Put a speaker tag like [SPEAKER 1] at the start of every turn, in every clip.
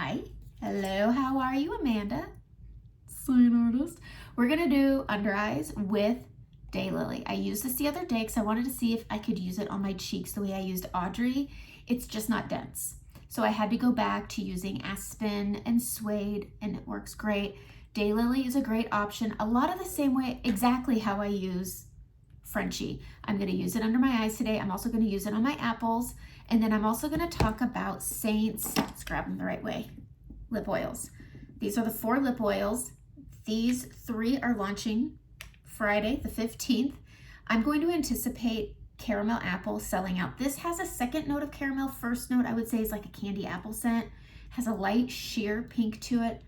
[SPEAKER 1] Hi. Hello, how are you, Amanda? Seint artist. We're gonna do under eyes with Daylily. I used this the other day because I wanted to see if I could use it on my cheeks the way I used Audrey. It's just not dense. So I had to go back to using Aspen and Suede, and it works great. Daylily is a great option. A lot of the same way, exactly how I use Frenchie. I'm gonna use it under my eyes today. I'm also gonna use it on my apples. And then I'm also gonna talk about Seint's, let's grab them the right way, lip oils. These are the 4 lip oils. These 3 are launching Friday the 15th. I'm going to anticipate caramel apple selling out. This has a second note of caramel. First note I would say is like a candy apple scent. Has a light sheer pink to it.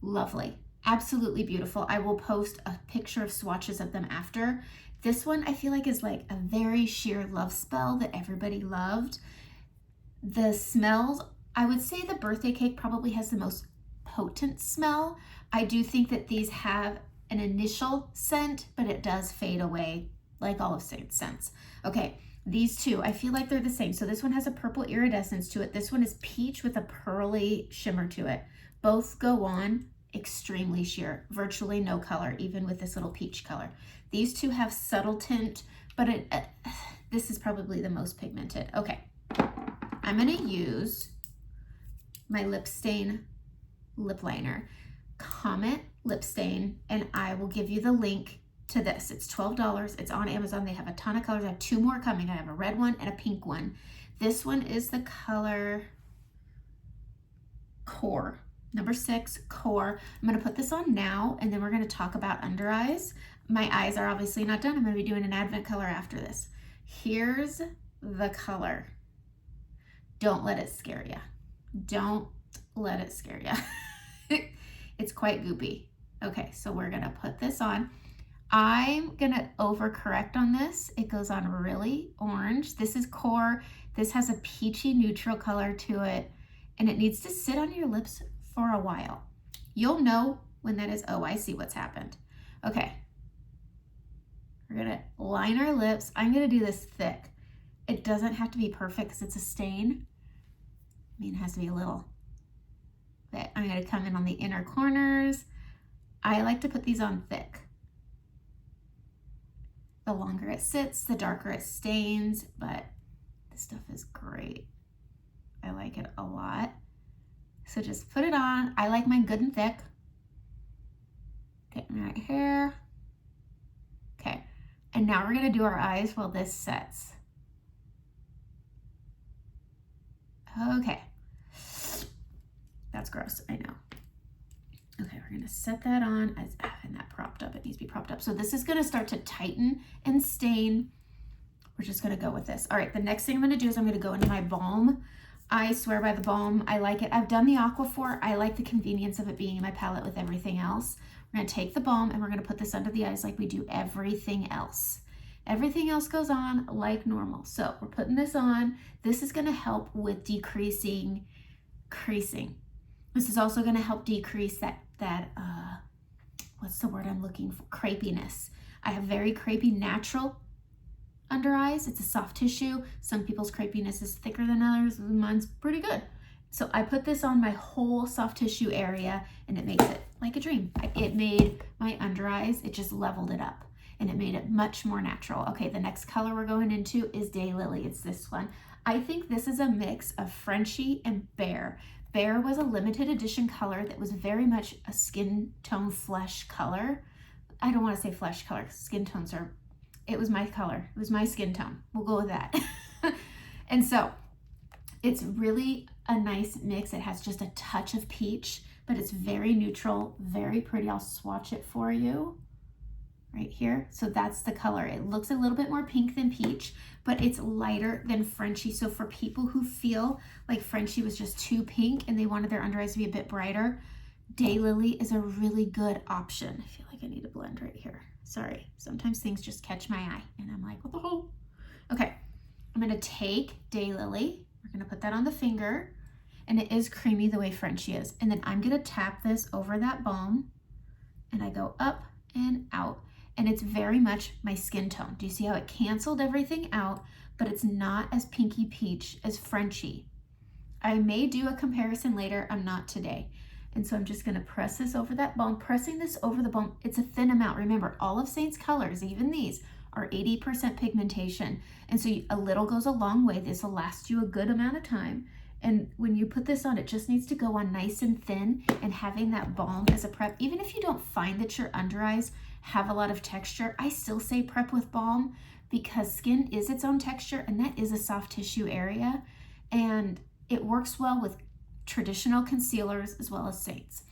[SPEAKER 1] Lovely. Absolutely beautiful. I will post a picture of swatches of them after. This one I feel like is like a very sheer love spell that everybody loved. The smells, I would say the birthday cake probably has the most potent smell. I do think that these have an initial scent, but it does fade away like all of Seint's scents. Okay, these two, I feel like they're the same. So this one has a purple iridescence to it. This one is peach with a pearly shimmer to it. Both go on extremely sheer, virtually no color, even with this little peach color. These two have subtle tint, but this is probably the most pigmented. Okay, I'm gonna use my lip stain lip liner, Comet Lip Stain, and I will give you the link to this. It's $12. It's on Amazon. They have a ton of colors. I have 2 more coming. I have a red one and a pink one. This one is the color Core, number 6, Core. I'm gonna put this on now, and then we're gonna talk about under eyes. My eyes are obviously not done. I'm gonna be doing an advent color after this. Here's the color. Don't let it scare you. Don't let it scare you. It's quite goopy. Okay, so we're gonna put this on. I'm gonna overcorrect on this. It goes on really orange. This is Core. This has a peachy neutral color to it, and it needs to sit on your lips for a while. You'll know when that is, oh, I see what's happened. Okay, we're gonna line our lips. I'm gonna do this thick. It doesn't have to be perfect because it's a stain. I mean, it has to be a little bit. I'm gonna come in on the inner corners. I like to put these on thick. The longer it sits, the darker it stains, but this stuff is great. I like it a lot. So just put it on. I like mine good and thick. Getting right here. Okay, and now we're gonna do our eyes while this sets. Okay. That's gross, I know. Okay, we're gonna set that on, and that propped up, it needs to be propped up. So this is gonna start to tighten and stain. We're just gonna go with this. All right, the next thing I'm gonna do is I'm gonna go into my balm. I swear by the balm, I like it. I've done the Aquaphor. I like the convenience of it being in my palette with everything else. We're gonna take the balm and we're gonna put this under the eyes like we do everything else. Everything else goes on like normal. So we're putting this on. This is gonna help with decreasing creasing. This is also going to help decrease that what's the word I'm looking for? Crepiness. I have very crepey natural under eyes. It's a soft tissue. Some people's crepiness is thicker than others. Mine's pretty good. So I put this on my whole soft tissue area, and it makes it like a dream. It made my under eyes, it just leveled it up, and it made it much more natural. Okay, the next color we're going into is Daylily. It's this one. I think this is a mix of Frenchie and Bear. Bear was a limited edition color that was very much a skin tone flesh color. I don't want to say flesh color, skin tones are, it was my color. It was my skin tone. We'll go with that. And so it's really a nice mix. It has just a touch of peach, but it's very neutral, very pretty. I'll swatch it for you right here. So that's the color. It looks a little bit more pink than peach, but it's lighter than Frenchie. So for people who feel like Frenchie was just too pink and they wanted their under eyes to be a bit brighter, Daylily is a really good option. I feel like I need to blend right here. Sorry, sometimes things just catch my eye and I'm like, what the hell? Okay, I'm gonna take Daylily. We're gonna put that on the finger, and it is creamy the way Frenchie is. And then I'm gonna tap this over that balm, and I go up and out. And it's very much my skin tone. Do you see how it canceled everything out, but it's not as pinky peach as Frenchie? I may do a comparison later, I'm not today. And so I'm just gonna press this over that bone. Pressing this over the bone, it's a thin amount. Remember, all of Seint's colors, even these, are 80% pigmentation. And so a little goes a long way. This will last you a good amount of time. And when you put this on, it just needs to go on nice and thin, and having that balm as a prep, even if you don't find that your under eyes have a lot of texture, I still say prep with balm, because skin is its own texture, and that is a soft tissue area. And it works well with traditional concealers as well as Seints.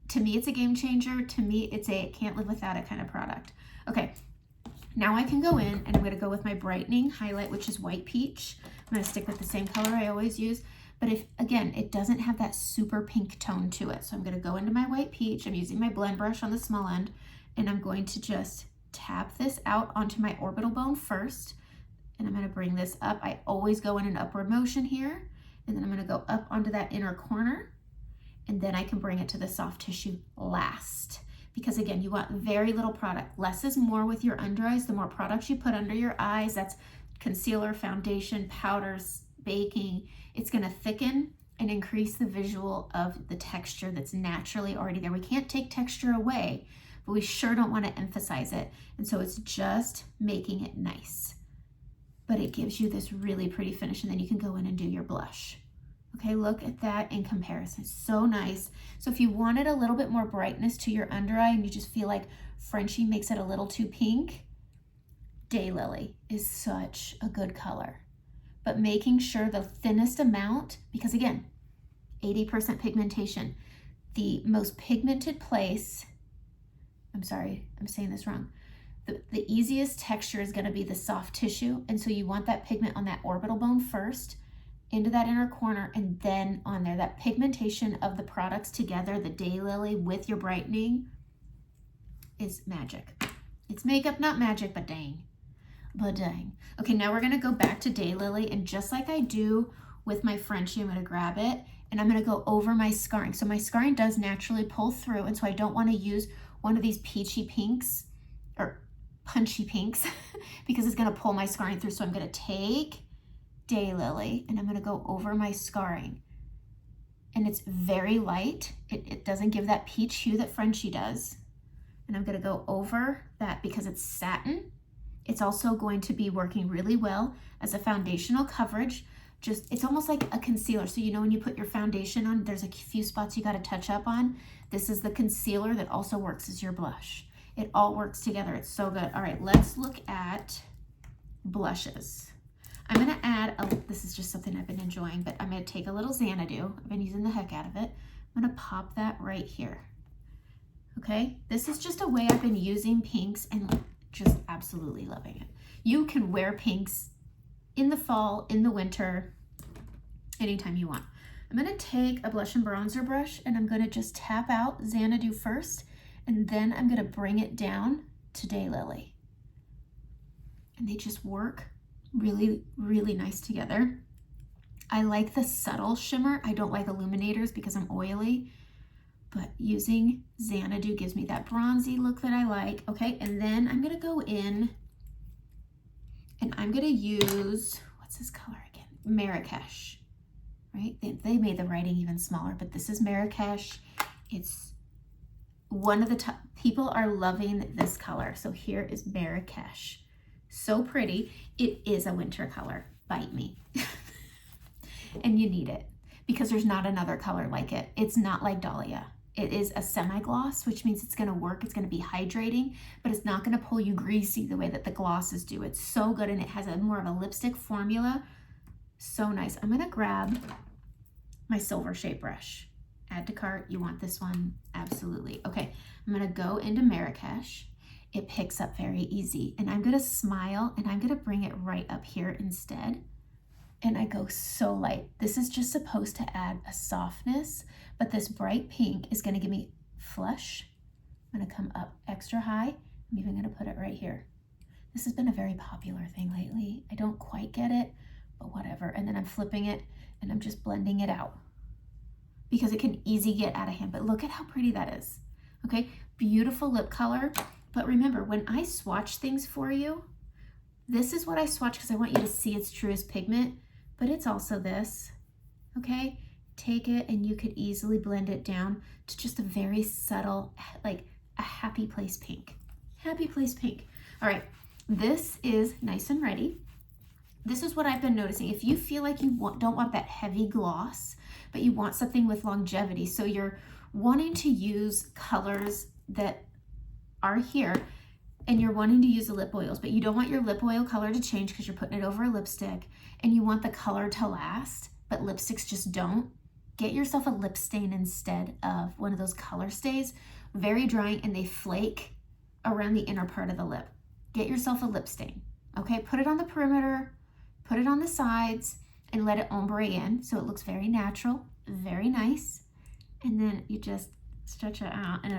[SPEAKER 1] To me, it's a game changer. To me, it's a can't live without it kind of product. Okay, now I can go in and I'm gonna go with my brightening highlight, which is White Peach. I'm gonna stick with the same color I always use, but if, again, it doesn't have that super pink tone to it. So I'm gonna go into my White Peach. I'm using my blend brush on the small end, and I'm going to just tap this out onto my orbital bone first, and I'm gonna bring this up. I always go in an upward motion here, and then I'm gonna go up onto that inner corner, and then I can bring it to the soft tissue last. Because again, you want very little product. Less is more with your under eyes. The more products you put under your eyes, that's concealer, foundation, powders, baking, it's gonna thicken and increase the visual of the texture that's naturally already there. We can't take texture away, but we sure don't wanna emphasize it. And so it's just making it nice. But it gives you this really pretty finish, and then you can go in and do your blush. Okay, look at that in comparison, so nice. So if you wanted a little bit more brightness to your under eye and you just feel like Frenchie makes it a little too pink, Daylily is such a good color. But making sure the thinnest amount, because again, 80% pigmentation, the most pigmented place, I'm sorry, I'm saying this wrong. The easiest texture is gonna be the soft tissue, and so you want that pigment on that orbital bone first, into that inner corner, and then on there. That pigmentation of the products together, the Daylily with your brightening, is magic. It's makeup, not magic, but dang. But dang. Okay, now we're gonna go back to Daylily, and just like I do with my Frenchie, I'm gonna grab it, and I'm gonna go over my scarring. So my scarring does naturally pull through, and so I don't wanna use one of these peachy pinks, or punchy pinks, because it's gonna pull my scarring through. So I'm gonna take Daylily and I'm gonna go over my scarring. And it's very light. It doesn't give that peach hue that Frenchie does. And I'm gonna go over that because it's satin. It's also going to be working really well as a foundational coverage. It's almost like a concealer. So you know when you put your foundation on, there's a few spots you gotta touch up on. This is the concealer that also works as your blush. It all works together, it's so good. All right, let's look at blushes. I'm gonna add, this is just something I've been enjoying, but I'm gonna take a little Xanadu. I've been using the heck out of it. I'm gonna pop that right here. Okay, this is just a way I've been using pinks and just absolutely loving it. You can wear pinks in the fall, in the winter, anytime you want. I'm gonna take a blush and bronzer brush and I'm gonna just tap out Xanadu first, and then I'm gonna bring it down to Daylily. And they just work really, really nice together. I like the subtle shimmer. I don't like illuminators because I'm oily, but using Xanadu gives me that bronzy look that I like. Okay, and then I'm gonna go in and I'm gonna use, what's this color again? Marrakesh, right? They made the writing even smaller, but this is Marrakesh. It's one of the top, people are loving this color. So here is Marrakesh. So pretty. It is a winter color, bite me. And you need it because there's not another color like it. It's not like Dahlia. It is a semi-gloss, which means it's gonna work. It's gonna be hydrating, but it's not gonna pull you greasy the way that the glosses do. It's so good, and it has a more of a lipstick formula. So nice. I'm gonna grab my silver shape brush. Add to cart, you want this one? Absolutely. Okay, I'm gonna go into Marrakesh. It picks up very easy, and I'm gonna smile and I'm gonna bring it right up here instead. And I go so light. This is just supposed to add a softness, but this bright pink is gonna give me flush. I'm gonna come up extra high. I'm even gonna put it right here. This has been a very popular thing lately. I don't quite get it, but whatever. And then I'm flipping it and I'm just blending it out because it can easily get out of hand, but look at how pretty that is. Okay, beautiful lip color. But remember, when I swatch things for you, this is what I swatch because I want you to see its truest pigment, but it's also this. okay? Take it and you could easily blend it down to just a very subtle, like a happy place pink. Happy place pink. All right, this is nice and ready. This is what I've been noticing. If you feel like you don't want that heavy gloss, but you want something with longevity, so you're wanting to use colors that are here, and you're wanting to use the lip oils, but you don't want your lip oil color to change because you're putting it over a lipstick, and you want the color to last, but lipsticks just don't, get yourself a lip stain instead of one of those color stays. Very drying and they flake around the inner part of the lip. Get yourself a lip stain, okay? Put it on the perimeter, put it on the sides, and let it ombre in so it looks very natural, very nice. And then you just stretch it out and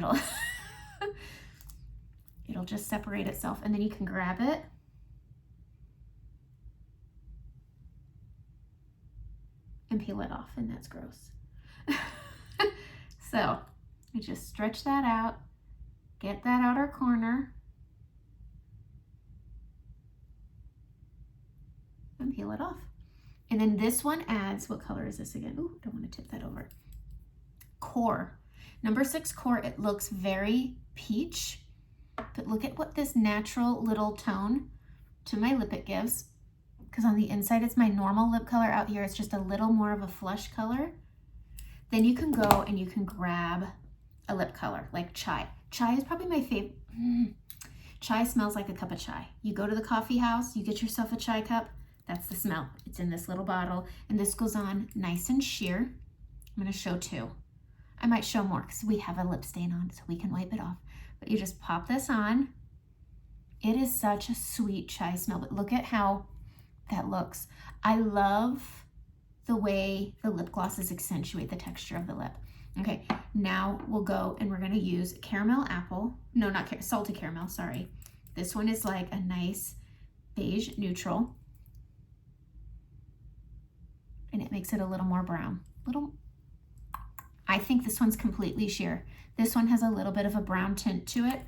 [SPEAKER 1] it'll just separate itself, and then you can grab it and peel it off, and that's gross. So you just stretch that out, get that outer corner, and peel it off. And then this one adds, what color is this again? Ooh, don't want to tip that over. Core. Number 6 core, it looks very peach, but look at what this natural little tone to my lip it gives. Because on the inside, it's my normal lip color. Out here, it's just a little more of a flush color. Then you can go and you can grab a lip color like chai. Chai is probably my favorite. Chai smells like a cup of chai. You go to the coffee house, you get yourself a chai cup. That's the smell. It's in this little bottle, and this goes on nice and sheer. I'm going to show 2. I might show more because we have a lip stain on, so we can wipe it off. But you just pop this on. It is such a sweet chai smell, but look at how that looks. I love the way the lip glosses accentuate the texture of the lip. Okay, now we'll go and we're going to use caramel apple. No, not salted caramel, sorry. This one is like a nice beige neutral. And it makes it a little more brown. I think this one's completely sheer. This one has a little bit of a brown tint to it.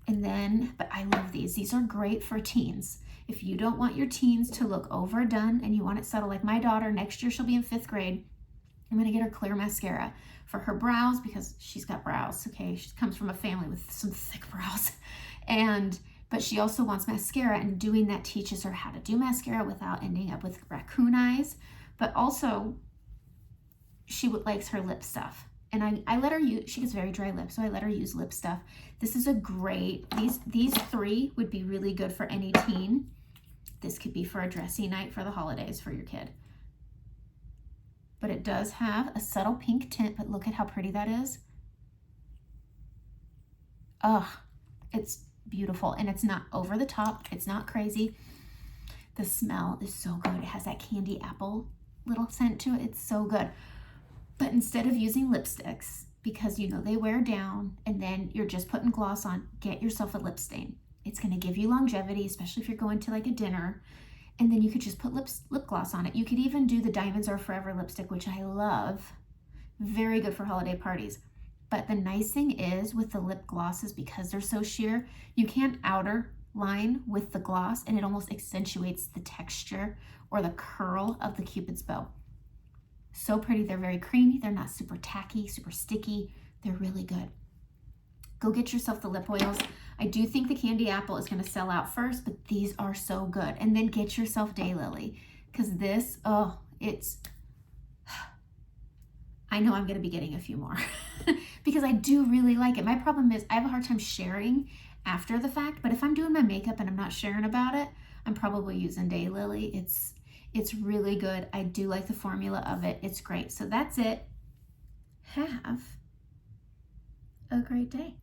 [SPEAKER 1] And then, but I love these. These are great for teens. If you don't want your teens to look overdone and you want it subtle, like my daughter, next year she'll be in 5th grade. I'm gonna get her clear mascara for her brows because she's got brows, okay? She comes from a family with some thick brows. But she also wants mascara, and doing that teaches her how to do mascara without ending up with raccoon eyes. But also, she likes her lip stuff. And I let her use, she gets very dry lips, so I let her use lip stuff. This is a great, these 3 would be really good for any teen. This could be for a dressy night for the holidays for your kid. But it does have a subtle pink tint, but look at how pretty that is. Ugh, it's beautiful, and it's not over the top. It's not crazy. The smell is so good. It has that candy apple little scent to it. It's so good. But instead of using lipsticks, because you know they wear down and then you're just putting gloss on, get yourself a lip stain. It's going to give you longevity, especially if you're going to like a dinner. And then you could just put lip gloss on it. You could even do the Diamonds Are Forever lipstick, which I love. Very good for holiday parties. But the nice thing is with the lip glosses, because they're so sheer, you can't outer line with the gloss, and it almost accentuates the texture or the curl of the Cupid's bow. So pretty. They're very creamy. They're not super tacky, super sticky. They're really good. Go get yourself the lip oils. I do think the candy apple is going to sell out first, but these are so good. And then get yourself Daylily, because this, oh, it's, I know I'm going to be getting a few more because I do really like it. My problem is I have a hard time sharing after the fact, but if I'm doing my makeup and I'm not sharing about it, I'm probably using Daylily. It's really good. I do like the formula of it. It's great. So that's it. Have a great day.